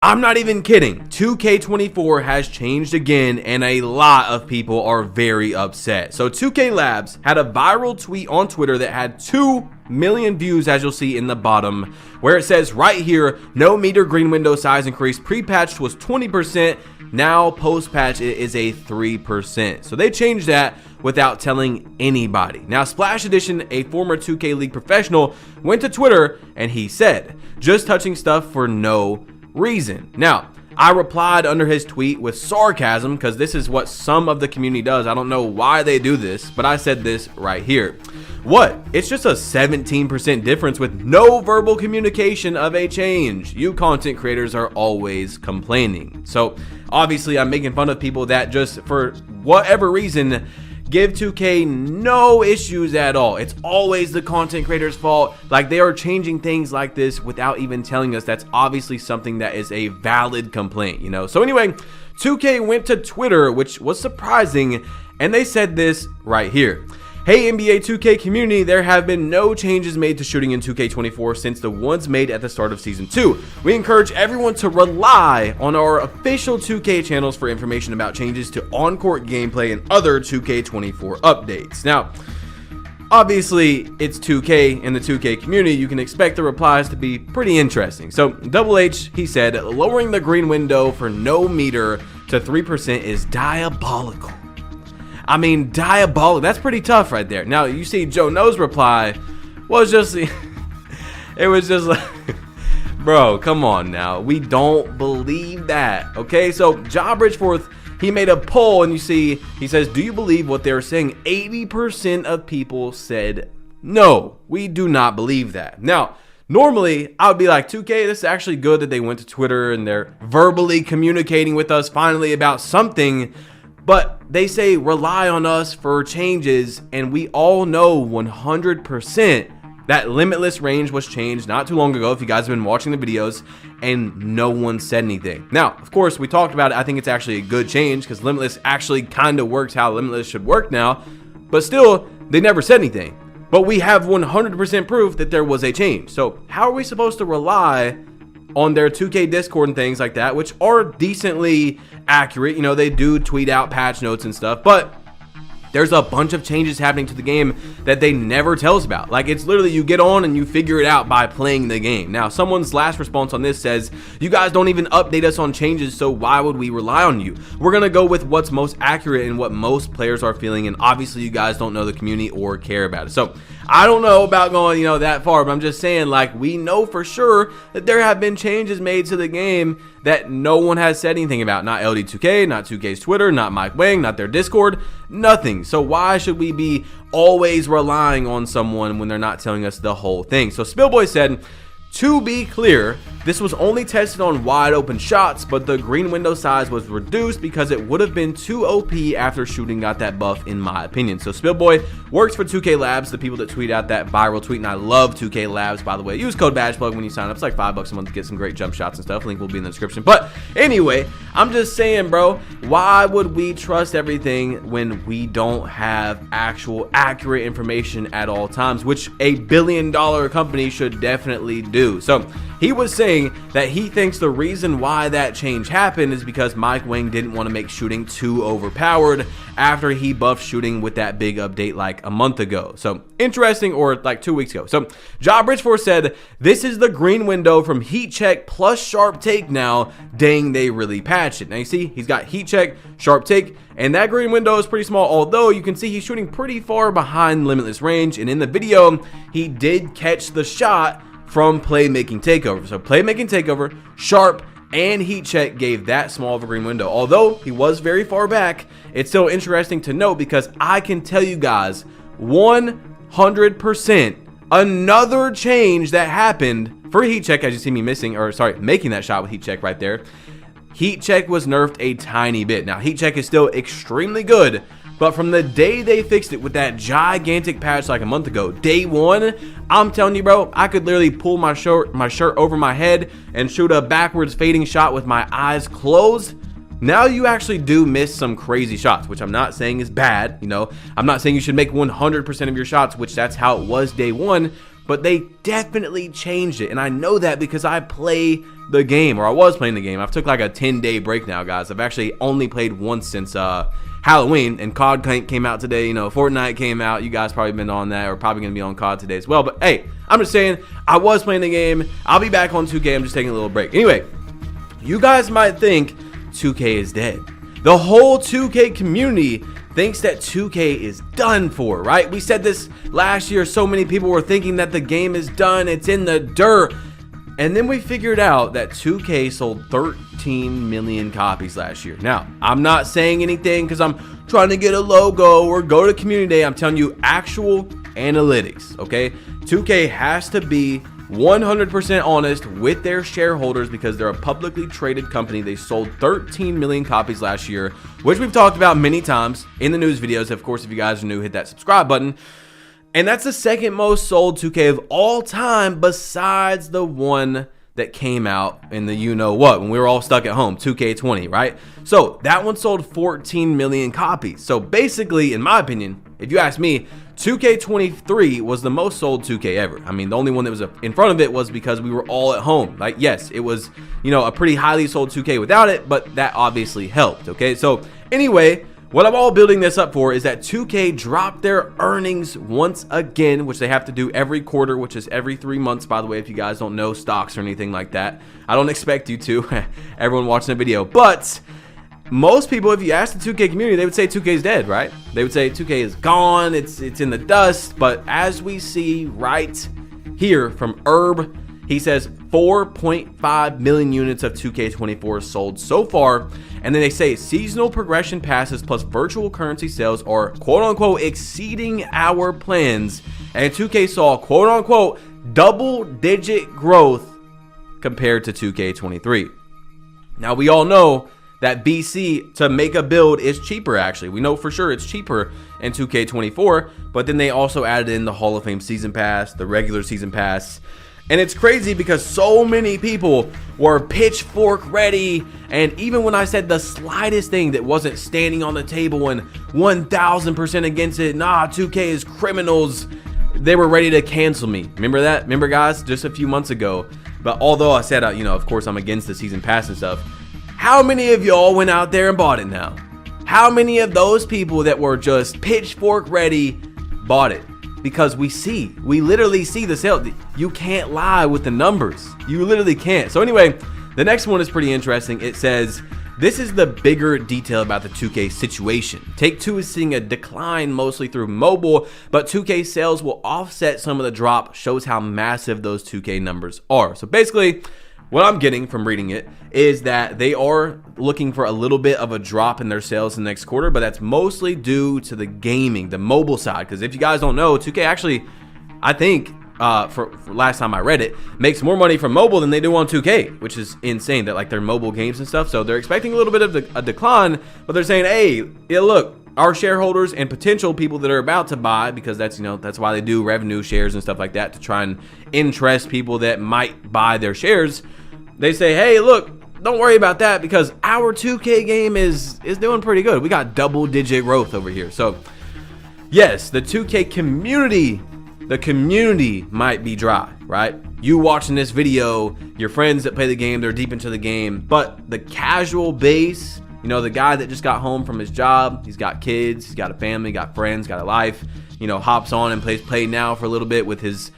I'm not even kidding. 2K24 has changed again, and a lot of people are very upset. So 2K Labs had a viral tweet on Twitter that had 2 million views, as you'll see in the bottom, where it says right here, no meter green window size increase. Pre-patched was 20%. Now post-patch it is a 3%. So they changed that without telling anybody. Now Splash Edition, a former 2K League professional, went to Twitter and he said, just touching stuff for no reason. Now, I replied under his tweet with sarcasm because this is what some of the community does. I don't know why they do this, but I said this right here. What? It's just a 17% difference with no verbal communication of a change. You content creators are always complaining. So obviously I'm making fun of people that just for whatever reason give 2K no issues at all. It's always the content creator's fault. Like, they are changing things like this without even telling us. That's obviously something that is a valid complaint, you know? So anyway, 2K went to Twitter, which was surprising, and they said this right here. Hey NBA 2K community, there have been no changes made to shooting in 2K24 since the ones made at the start of Season 2. We encourage everyone to rely on our official 2K channels for information about changes to on-court gameplay and other 2K24 updates. Now, obviously, it's 2K and the 2K community. You can expect the replies to be pretty interesting. So, Double H, he said, lowering the green window for no meter to 3% is diabolical. I mean, diabolical. That's pretty tough right there. Now, you see Joe No's reply was just, it was just like, bro, come on now. We don't believe that, okay? So, Ja Bridgeforth, he made a poll, and you see, he says, do you believe what they're saying? 80% of people said, no, we do not believe that. Now, normally, I would be like, 2K, this is actually good that they went to Twitter and they're verbally communicating with us finally about something. But they say rely on us for changes, and we all know 100% that limitless range was changed not too long ago, if you guys have been watching the videos, and no one said anything. Now, of course, we talked about it. I think it's actually a good change because limitless actually kind of works how limitless should work now, but still, they never said anything. But we have 100% proof that there was a change. So how are we supposed to rely on their 2K Discord and things like that, which are decently accurate? You know, they do tweet out patch notes and stuff, but there's a bunch of changes happening to the game that they never tell us about. Like, it's literally you get on and you figure it out by playing the game. Now, someone's last response on this says, you guys don't even update us on changes, so why would we rely on you? We're gonna go with what's most accurate and what most players are feeling, and obviously you guys don't know the community or care about it. So I don't know about going, you know, that far, but I'm just saying, like, we know for sure that there have been changes made to the game that no one has said anything about. Not LD2K, not 2K's Twitter, not Mike Wang, not their Discord, nothing. So why should we be always relying on someone when they're not telling us the whole thing? So Spillboy said, to be clear, this was only tested on wide open shots, but the green window size was reduced because it would have been too OP after shooting got that buff, in my opinion. So Spillboy works for 2K Labs, the people that tweet out that viral tweet, and I love 2K Labs, by the way. Use code BadgePlug when you sign up. It's like $5 a month to get some great jump shots and stuff. Link will be in the description. But anyway, I'm just saying, bro, why would we trust everything when we don't have actual accurate information at all times, which a billion-dollar company should definitely do? So he was saying that he thinks the reason why that change happened is because Mike Wang didn't want to make shooting too overpowered after he buffed shooting with that big update like a month ago. So interesting, or like 2 weeks ago. So Ja Bridgeforth said, this is the green window from heat check plus sharp take now. Dang, they really patched it. Now you see, he's got heat check, sharp take, and that green window is pretty small, although you can see he's shooting pretty far behind limitless range. And in the video, he did catch the shot from Playmaking Takeover. So Playmaking Takeover, sharp, and heat check gave that small of a green window. Although he was very far back, it's still interesting to note because I can tell you guys 100% another change that happened for heat check, as you see me missing, or sorry, making that shot with heat check right there. Heat check was nerfed a tiny bit. Now heat check is still extremely good, but from the day they fixed it with that gigantic patch like a month ago, day one, I'm telling you, bro, I could literally pull my shirt over my head and shoot a backwards fading shot with my eyes closed. Now you actually do miss some crazy shots, which I'm not saying is bad. You know, I'm not saying you should make 100% of your shots, which that's how it was day one. but they definitely changed it. And I know that because I play the game, or I was playing the game. I've took like a 10-day break now, guys. I've actually only played once since Halloween, and COD came out today. You know, Fortnite came out. You guys probably been on that, or probably going to be on COD today as well. But hey, I'm just saying, I was playing the game. I'll be back on 2K. I'm just taking a little break. Anyway, you guys might think 2K is dead. The whole 2K community thinks that 2K is done for, right? We said this last year. So many people were thinking that the game is done. It's in the dirt. And then we figured out that 2K sold 13 million copies last year. Now, I'm not saying anything because I'm trying to get a logo or go to community day. I'm telling you actual analytics, okay? 2K has to be 100% honest with their shareholders because they're a publicly traded company. They sold 13 million copies last year, which we've talked about many times in the news videos. Of course, if you guys are new, hit that subscribe button. And that's the second most sold 2K of all time besides the one that came out in the you-know-what when we were all stuck at home, 2K20, right? So that one sold 14 million copies. So basically, in my opinion, if you ask me, 2K23 was the most sold 2K ever. I mean, the only one that was in front of it was because we were all at home. Like, yes, it was, you know, a pretty highly sold 2K without it, but that obviously helped, okay? So anyway, what I'm all building this up for is that 2K dropped their earnings once again, which they have to do every quarter, which is every 3 months, by the way, if you guys don't know stocks or anything like that. I don't expect you to, everyone watching the video. But most people, if you ask the 2K community, they would say 2K is dead, right? They would say 2K is gone, it's in the dust. But as we see right here from Herb, he says 4.5 million units of 2K24 sold so far. And then they say seasonal progression passes plus virtual currency sales are quote unquote exceeding our plans. And 2K saw quote unquote double-digit growth compared to 2K23. Now we all know that BC to make a build is cheaper actually. We know for sure it's cheaper in 2K24, but then they also added in the Hall of Fame Season Pass, the regular Season Pass. And it's crazy because so many people were pitchfork ready. And even when I said the slightest thing that wasn't standing on the table and 1000% against it, nah, 2K is criminals, they were ready to cancel me. Remember that? Remember, guys, just a few months ago. But although I said, you know, of course I'm against the Season Pass and stuff, how many of y'all went out there and bought it now? How many of those people that were just pitchfork ready bought it? Because we literally see the sale. You can't lie with the numbers. You literally can't. So anyway, the next one is pretty interesting. It says, this is the bigger detail about the 2K situation. Take-Two is seeing a decline mostly through mobile, but 2K sales will offset some of the drop. Shows how massive those 2K numbers are. So basically, what I'm getting from reading it is that they are looking for a little bit of a drop in their sales in the next quarter, but that's mostly due to the gaming, the mobile side. Because if you guys don't know, 2K actually, I think, for last time I read it, makes more money from mobile than they do on 2K, which is insane that like their mobile games and stuff. So they're expecting a little bit of a decline, but they're saying, hey, yeah, look, our shareholders and potential people that are about to buy, because that's, you know, that's why they do revenue shares and stuff like that to try and interest people that might buy their shares. They say, hey, look, don't worry about that because our 2K game is doing pretty good. We got double-digit growth over here. So, yes, the 2K community, the community might be dry, right? You watching this video, your friends that play the game, they're deep into the game. But the casual base, you know, the guy that just got home from his job, he's got kids, he's got a family, got friends, got a life, you know, hops on and plays Play Now for a little bit with his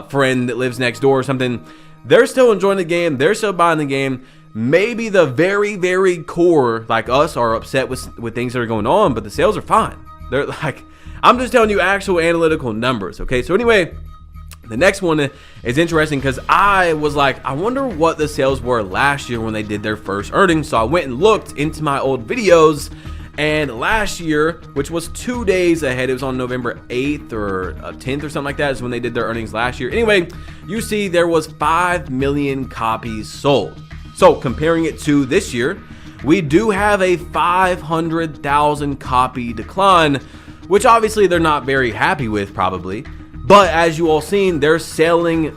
friend that lives next door or something. They're still enjoying the game. They're still buying the game. Maybe the very, very core, like us, are upset with things that are going on, but the sales are fine. They're like, I'm just telling you actual analytical numbers, okay? So anyway, the next one is interesting because I was like, I wonder what the sales were last year when they did their first earnings. So I went and looked into my old videos. And last year, which was 2 days ahead, it was on November 8th or 10th or something like that is when they did their earnings last year. Anyway, you see there was 5 million copies sold. So comparing it to this year, we do have a 500,000 copy decline, which obviously they're not very happy with probably. But as you all seen, they're selling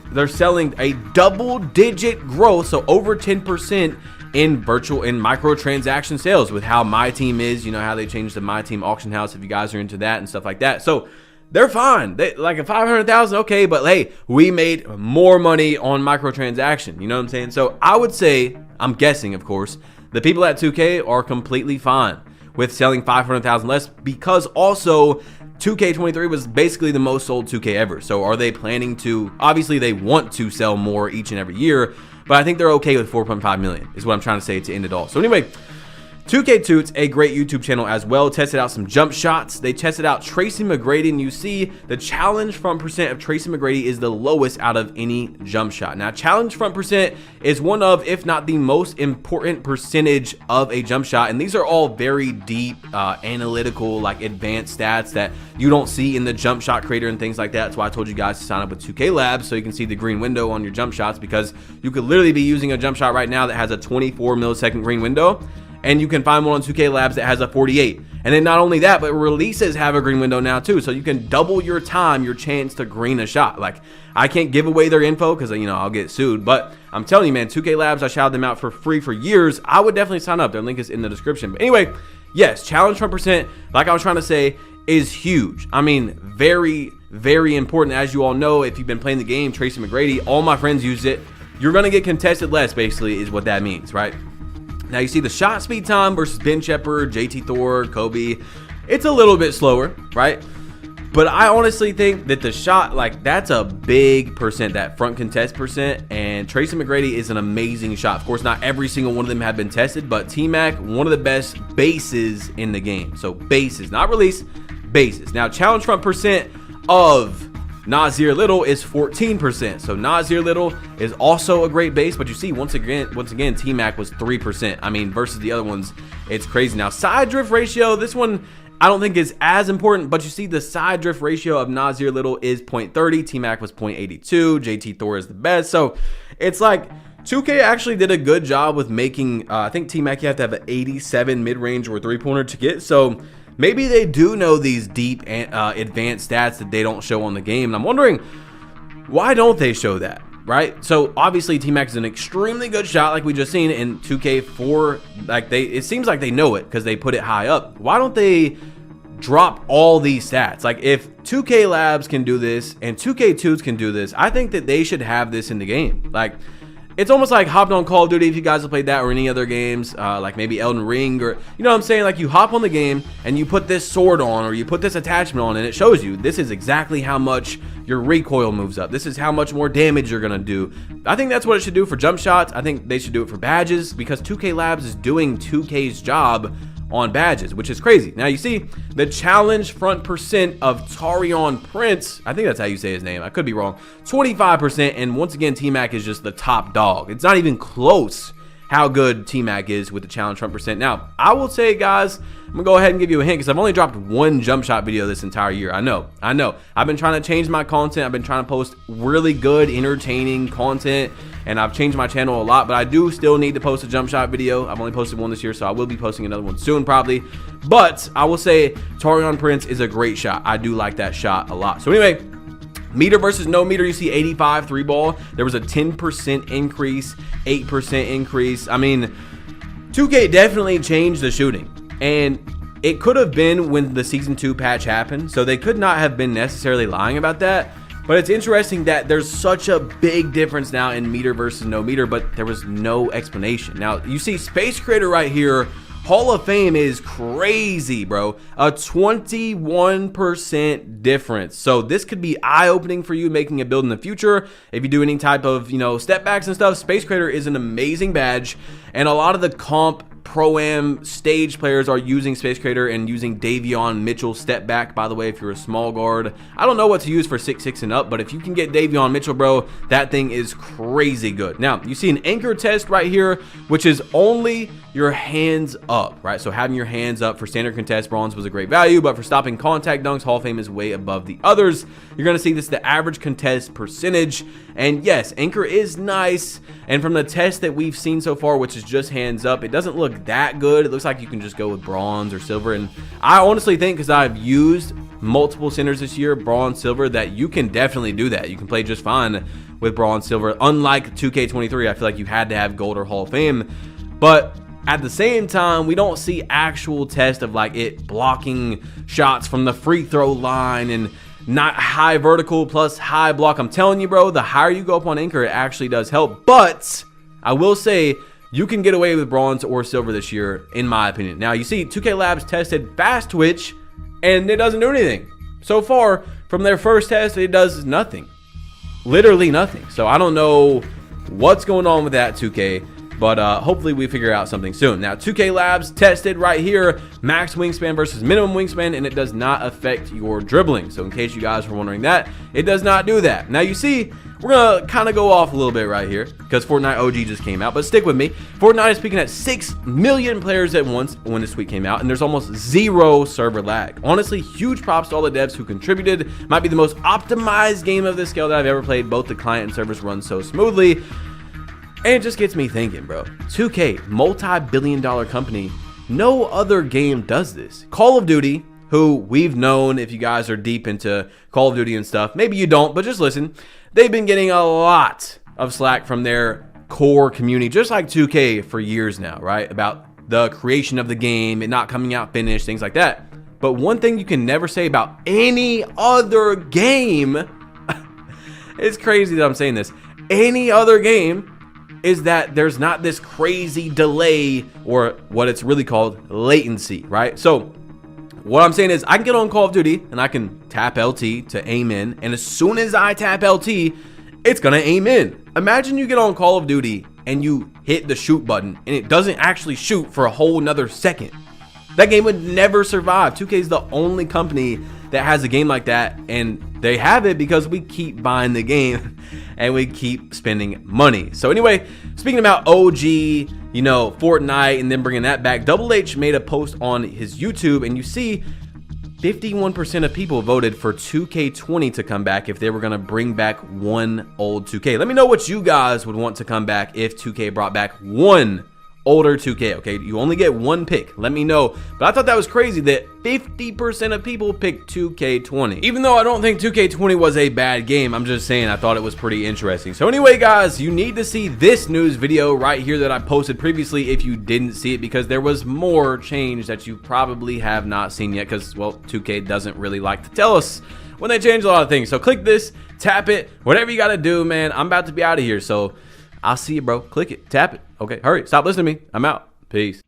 a double-digit growth, so over 10% in microtransaction sales with how My Team is, you know, how they changed the My Team auction house if you guys are into that and stuff like that. So they're fine. They like a 500,000, okay, but hey, we made more money on microtransaction. You know what I'm saying? So I would say, I'm guessing, of course, the people at 2K are completely fine with selling 500,000 less, because also 2K23 was basically the most sold 2K ever. So are they planning to, obviously they want to sell more each and every year, but I think they're okay with 4.5 million is what I'm trying to say to end it all. So anyway, 2K Toots, a great YouTube channel as well, tested out some jump shots. They tested out Tracy McGrady, and you see the challenge front percent of Tracy McGrady is the lowest out of any jump shot. Now, challenge front percent is one of, if not the most important percentage of a jump shot, and these are all very deep, analytical, like advanced stats that you don't see in the jump shot creator and things like that. That's why I told you guys to sign up with 2K Labs so you can see the green window on your jump shots, because you could literally be using a jump shot right now that has a 24 millisecond green window, and you can find one on 2K Labs that has a 48. And then not only that, but releases have a green window now too. So you can double your time, your chance to green a shot. Like, I can't give away their info because, you know, I'll get sued. But I'm telling you, man, 2K Labs, I shouted them out for free for years. I would definitely sign up. Their link is in the description. But anyway, yes, challenge front percent, like I was trying to say, is huge. I mean, very, very important. As you all know, if you've been playing the game, Tracy McGrady, all my friends use it. You're going to get contested less, basically, is what that means, right? Now you see the shot speed time versus Ben Shepard, JT Thor, Kobe. It's a little bit slower, right? But I honestly think that the shot, like, that's a big percent, that front contest percent. And Tracy McGrady is an amazing shot. Of course, not every single one of them have been tested, but T-Mac, one of the best bases in the game. So bases, not release, bases. Now challenge front percent of Nasir Little is 14%. So Nasir Little is also a great base, but you see once again T-Mac was 3%. I mean, versus the other ones, it's crazy. Now side drift ratio, this one I don't think is as important, but you see the side drift ratio of Nasir Little is 0.30, T-Mac was 0.82, JT Thor is the best. So it's like 2K actually did a good job with making, I think T-Mac you have to have an 87 mid-range or three-pointer to get. So maybe they do know these deep and advanced stats that they don't show on the game. And I'm wondering, why don't they show that, right? So obviously T-Mac is an extremely good shot like we just seen in 2K4. Like it seems like they know it because they put it high up. Why don't they drop all these stats? Like if 2K Labs can do this and 2K Toots can do this, I think that they should have this in the game. Like, it's almost like hopping on Call of Duty if you guys have played that, or any other games, like maybe Elden Ring, or, you know what I'm saying? Like, you hop on the game and you put this sword on, or you put this attachment on, and it shows you this is exactly how much your recoil moves up. This is how much more damage you're going to do. I think that's what it should do for jump shots. I think they should do it for badges, because 2K Labs is doing 2K's job on badges, which is crazy. Now you see the challenge front percent of Taurean Prince, I think that's how you say his name, I could be wrong, 25%, and once again T-Mac is just the top dog. It's not even close how good T-Mac is with the challenge front percent. Now I will say, guys, I'm gonna go ahead and give you a hint, because I've only dropped one jump shot video this entire year. I know I've been trying to change my content. I've been trying to post really good, entertaining content, and I've changed my channel a lot, but I do still need to post a jump shot video. I've only posted one this year, so I will be posting another one soon probably. But I will say Taurean Prince is a great shot. I do like that shot a lot. So anyway, meter versus no meter, you see 85 three ball. There was a 10% increase, 8% increase. I mean, 2K definitely changed the shooting, and it could have been when the Season 2 patch happened, so they could not have been necessarily lying about that. But it's interesting that there's such a big difference now in meter versus no meter, but there was no explanation. Now, you see Space Creator right here. Hall of Fame is crazy, bro. A 21% difference. So this could be eye-opening for you making a build in the future. If you do any type of, you know, step backs and stuff, Space Creator is an amazing badge. And a lot of the comp Pro-Am stage players are using Space Creator and using Davion Mitchell step back. By the way, if you're a small guard, I don't know what to use for 6'6" and up, but if you can get Davion Mitchell, bro, that thing is crazy good. Now, you see an anchor test right here, which is only your hands up, right? So having your hands up for standard contest, bronze was a great value, but for stopping contact dunks, Hall of Fame is way above the others. You're going to see this, the average contest percentage. And yes, anchor is nice. And from the test that we've seen so far, which is just hands up, it doesn't look that good. It looks like you can just go with bronze or silver. And I honestly think, because I've used multiple centers this year, bronze, silver, that you can definitely do that. You can play just fine with bronze, silver. Unlike 2K23, I feel like you had to have gold or Hall of Fame. But at the same time, we don't see actual test of like it blocking shots from the free throw line and not high vertical plus high block. I'm telling you, bro, the higher you go up on Anchor, it actually does help. But I will say, you can get away with bronze or silver this year, in my opinion. Now, you see, 2K Labs tested fast twitch, and it doesn't do anything. So far, from their first test, it does nothing. Literally nothing. So I don't know what's going on with that, 2K, but hopefully we figure out something soon. Now, 2K Labs tested right here, max wingspan versus minimum wingspan, and it does not affect your dribbling. So in case you guys were wondering that, it does not do that. Now, you see, we're going to kind of go off a little bit right here because Fortnite OG just came out, but stick with me. Fortnite is peaking at 6 million players at once when this week came out, and there's almost zero server lag. Honestly, huge props to all the devs who contributed. Might be the most optimized game of this scale that I've ever played. Both the client and servers run so smoothly. And it just gets me thinking, bro. 2K, multi-billion-dollar company. No other game does this. Call of Duty, who we've known, if you guys are deep into Call of Duty and stuff, maybe you don't, but just listen. They've been getting a lot of slack from their core community, just like 2K for years now, right? About the creation of the game, it not coming out finished, things like that. But one thing you can never say about any other game, it's crazy that I'm saying this, any other game, is that there's not this crazy delay, or what it's really called, latency, right? So what I'm saying is I can get on Call of Duty and I can tap LT to aim in, and as soon as I tap LT, it's gonna aim in. Imagine you get on Call of Duty and you hit the shoot button and it doesn't actually shoot for a whole nother second. That game would never survive. 2K is the only company that has a game like that, and they have it because we keep buying the game and we keep spending money. So anyway, speaking about OG, you know, Fortnite, and then bringing that back, Double H made a post on his YouTube, and you see 51% of people voted for 2K20 to come back if they were going to bring back one old 2K. Let me know what you guys would want to come back if 2K brought back one older 2K, okay? You only get one pick. Let me know. But I thought that was crazy that 50% of people picked 2K20. Even though I don't think 2K20 was a bad game, I'm just saying I thought it was pretty interesting. So anyway, guys, you need to see this news video right here that I posted previously if you didn't see it, because there was more change that you probably have not seen yet, because, well, 2K doesn't really like to tell us when they change a lot of things. So click this, tap it, whatever you got to do, man. I'm about to be out of here, so I'll see you, bro. Click it, tap it. Okay, hurry. Stop listening to me. I'm out. Peace.